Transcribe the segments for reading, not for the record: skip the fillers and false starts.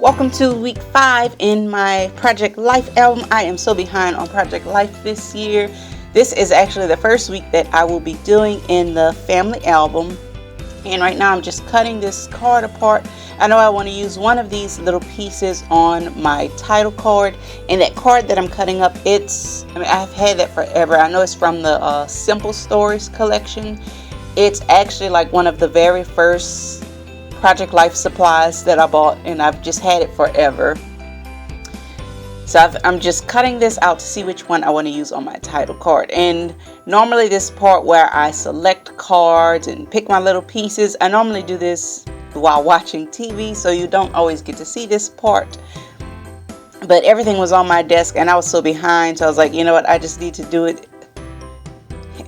Welcome to week 5 in my Project Life album. I am so behind on Project Life this year. This is actually the first week that I will be doing in the family album. And right now I'm just cutting this card apart. I know I want to use one of these little pieces on my title card. And that card that I'm cutting up, I've had that forever. I know it's from the Simple Stories collection. It's actually like one of the very first Project Life supplies that I bought, and I've just had it forever. So I'm just cutting this out to see which one I want to use on my title card. And normally this part where I select cards and pick my little pieces, I normally do this while watching TV, so you don't always get to see this part. But everything was on my desk and I was so behind, so I was like, you know what, I just need to do it.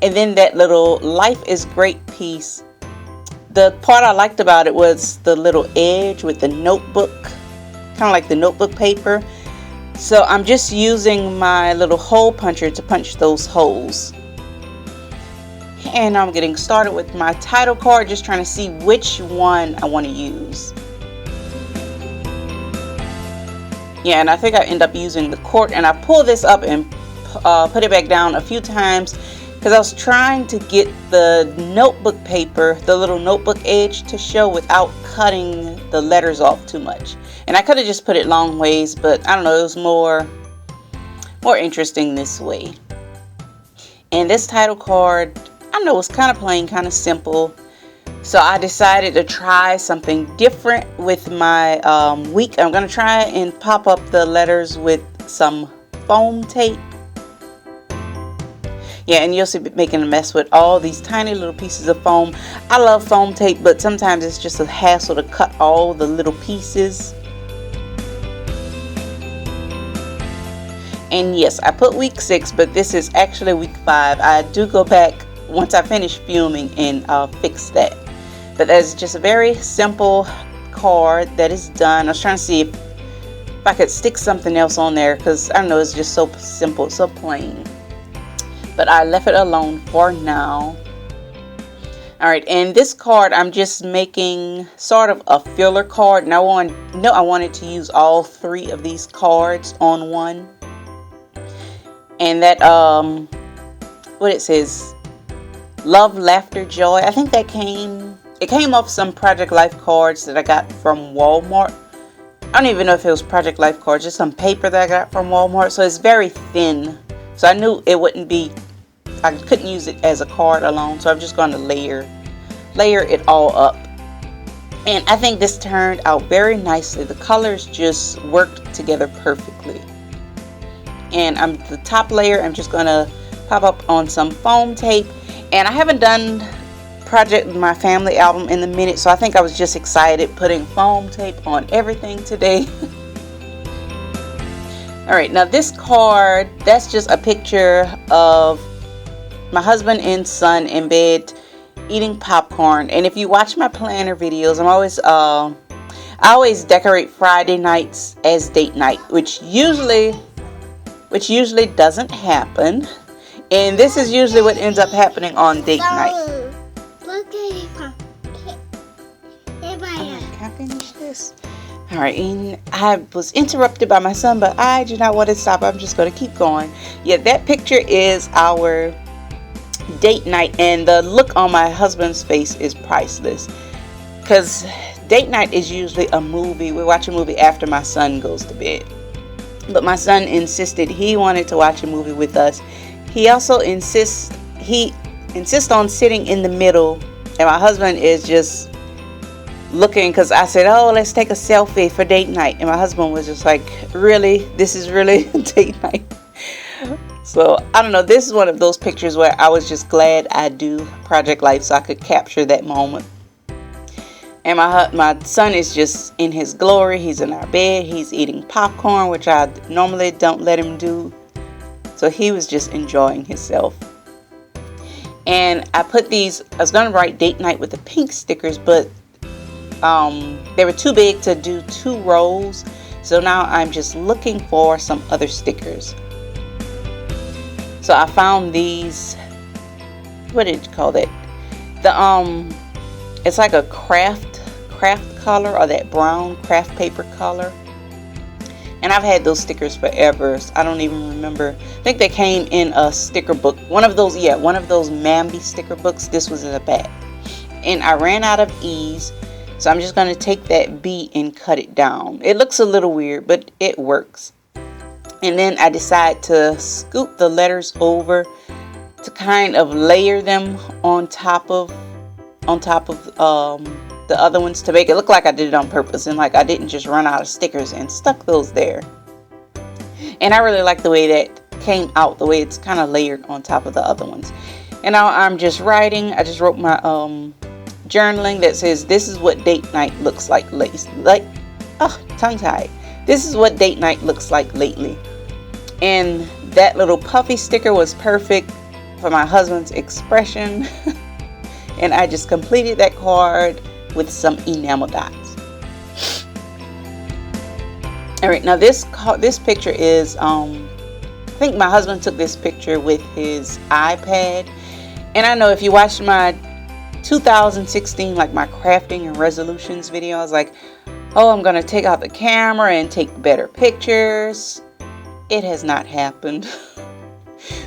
And then that little Life is Great piece, the part I liked about it was the little edge with the notebook, kind of like the notebook paper. So I'm just using my little hole puncher to punch those holes. And I'm getting started with my title card, just trying to see which one I want to use. Yeah, and I think I end up using the cork, and I pull this up and put it back down a few times because I was trying to get the notebook paper, the little notebook edge, to show without cutting the letters off too much. And I could have just put it long ways, but I don't know, it was more interesting this way. And this title card, I don't know, was kind of plain, kind of simple. So I decided to try something different with my week. I'm going to try and pop up the letters with some foam tape. Yeah, and you'll see me making a mess with all these tiny little pieces of foam. I love foam tape, but sometimes it's just a hassle to cut all the little pieces. And yes, I put week 6, but this is actually week 5. I do go back once I finish filming and fix that. But that's just a very simple card that is done. I was trying to see if I could stick something else on there, because I don't know, it's just so simple, so plain. But I left it alone for now. Alright, and this card I'm just making sort of a filler card. And I wanted to use all 3 of these cards on one. And that, what it says, love, laughter, joy. I think it came off some Project Life cards that I got from Walmart. I don't even know if it was Project Life cards, just some paper that I got from Walmart. So it's very thin. So I knew it wouldn't be, I couldn't use it as a card alone. So I'm just going to layer it all up. And I think this turned out very nicely. The colors just worked together perfectly. And the top layer, I'm just going to pop up on some foam tape. And I haven't done my family album in a minute. So I think I was just excited putting foam tape on everything today. Alright, now this card, that's just a picture of my husband and son in bed eating popcorn. And if you watch my planner videos, I always decorate Friday nights as date night, which usually doesn't happen. And this is usually what ends up happening on date night. Can I finish this? Alright, and I was interrupted by my son, but I do not want to stop. I'm just going to keep going. Yeah, that picture is our date night, and the look on my husband's face is priceless. Because date night is usually a movie. We watch a movie after my son goes to bed. But my son insisted he wanted to watch a movie with us. He also insists on sitting in the middle, and my husband is just looking, because I said, oh, let's take a selfie for date night, and my husband was just like, really, this is really date night? So I don't know, this is one of those pictures where I was just glad I do Project Life so I could capture that moment. And my son is just in his glory. He's in our bed, he's eating popcorn, which I normally don't let him do, so he was just enjoying himself. And I put these, I was going to write date night with the pink stickers, but they were too big to do 2 rows, so now I'm just looking for some other stickers. So I found these, what did you call that? It's like a craft color, or that brown craft paper color. And I've had those stickers forever. I don't even remember. I think they came in a sticker book. One of those Mambi sticker books. This was in the back. And I ran out of E's. So I'm just going to take that B and cut it down. It looks a little weird, but it works. And then I decide to scoop the letters over to kind of layer them on top of the other ones to make it look like I did it on purpose, and like I didn't just run out of stickers and stuck those there. And I really like the way that came out, the way it's kind of layered on top of the other ones. And now I'm just writing. I just wrote my journaling that says, this is what date night looks like tongue tied. This is what date night looks like lately. And that little puffy sticker was perfect for my husband's expression. And I just completed that card with some enamel dots. All right, now this picture is I think my husband took this picture with his iPad. And I know if you watched my 2016, like my crafting and resolutions video, I was like, oh, I'm gonna take out the camera and take better pictures. It has not happened.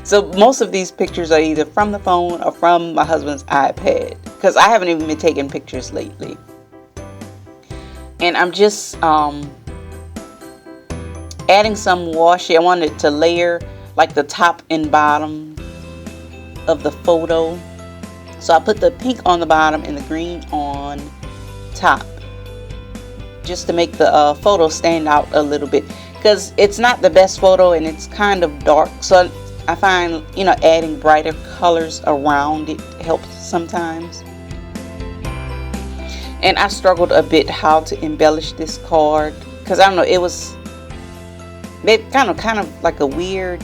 So most of these pictures are either from the phone or from my husband's iPad, because I haven't even been taking pictures lately. And I'm just adding some washi. I wanted to layer like the top and bottom of the photo. So I put the pink on the bottom and the green on top, just to make the photo stand out a little bit, because it's not the best photo and it's kind of dark. So I find, adding brighter colors around it helps sometimes. And I struggled a bit how to embellish this card, because I don't know, it was kind of like a weird,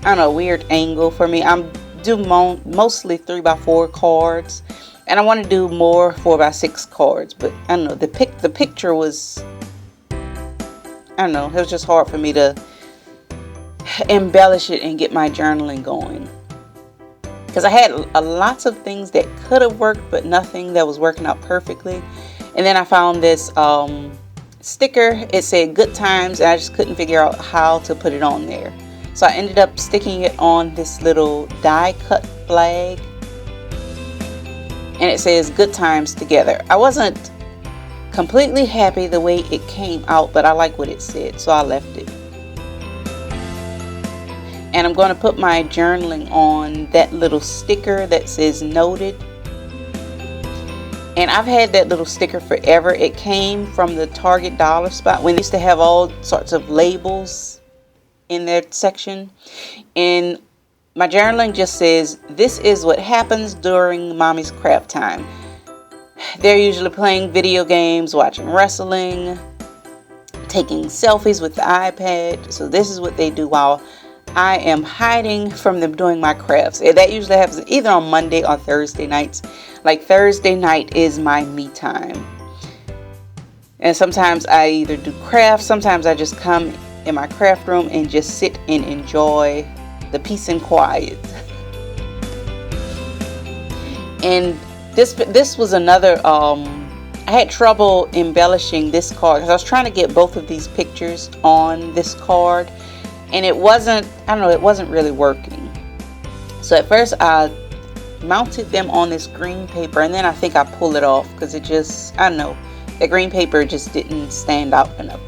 weird angle for me. I'm do mostly 3x4 cards, and I want to do more 4x6 cards, but I don't know, the picture was, it was just hard for me to embellish it and get my journaling going, because I had lots of things that could have worked, but nothing that was working out perfectly. And then I found this sticker. It said good times, and I just couldn't figure out how to put it on there. So I ended up sticking it on this little die cut flag, and it says good times together. I wasn't completely happy the way it came out, but I like what it said, so I left it. And I'm going to put my journaling on that little sticker that says noted. And I've had that little sticker forever. It came from the Target dollar spot when they used to have all sorts of labels in their section. And my journaling just says, this is what happens during mommy's craft time. They're usually playing video games, watching wrestling, taking selfies with the iPad. So this is what they do while I am hiding from them doing my crafts. And that usually happens either on Monday or Thursday nights. Like Thursday night is my me time. And sometimes I either do crafts, sometimes I just come in my craft room and just sit and enjoy the peace and quiet. And this was another, I had trouble embellishing this card because I was trying to get both of these pictures on this card, and it wasn't, it wasn't really working. So at first I mounted them on this green paper, and then I think I pulled it off because it just, the green paper just didn't stand out enough.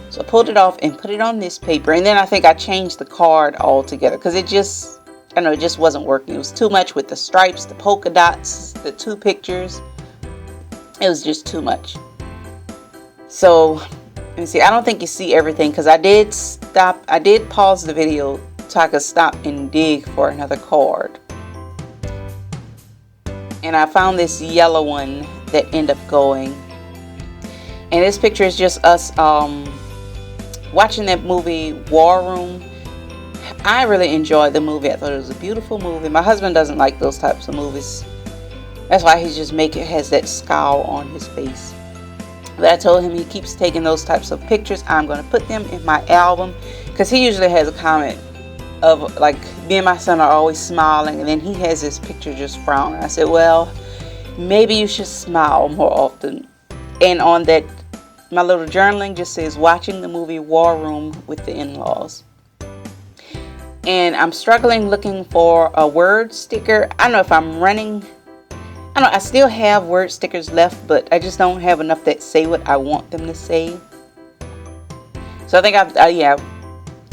So I pulled it off and put it on this paper, and then I think I changed the card altogether because it just, it just wasn't working. It was too much with the stripes, the polka dots, the two pictures. It was just too much. So let me see. I don't think you see everything because I did pause the video so I could stop and dig for another card. And I found this yellow one that ended up going. And this picture is just us watching that movie War Room. I really enjoyed the movie. I thought it was a beautiful movie. My husband doesn't like those types of movies. That's why he's just has that scowl on his face. But I told him he keeps taking those types of pictures, I'm going to put them in my album, because he usually has a comment of like, me and my son are always smiling, and then he has this picture just frowning. I said, well, maybe you should smile more often. And on that my little journaling just says watching the movie War Room with the in-laws. And I'm struggling looking for a word sticker. I don't know if I'm running. I still have word stickers left, but I just don't have enough that say what I want them to say. So I think I've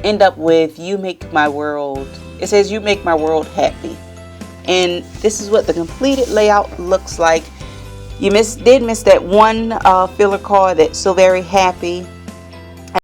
end up with you make my world. It says you make my world happy. And this is what the completed layout looks like. You did miss that one filler card, that's so very happy.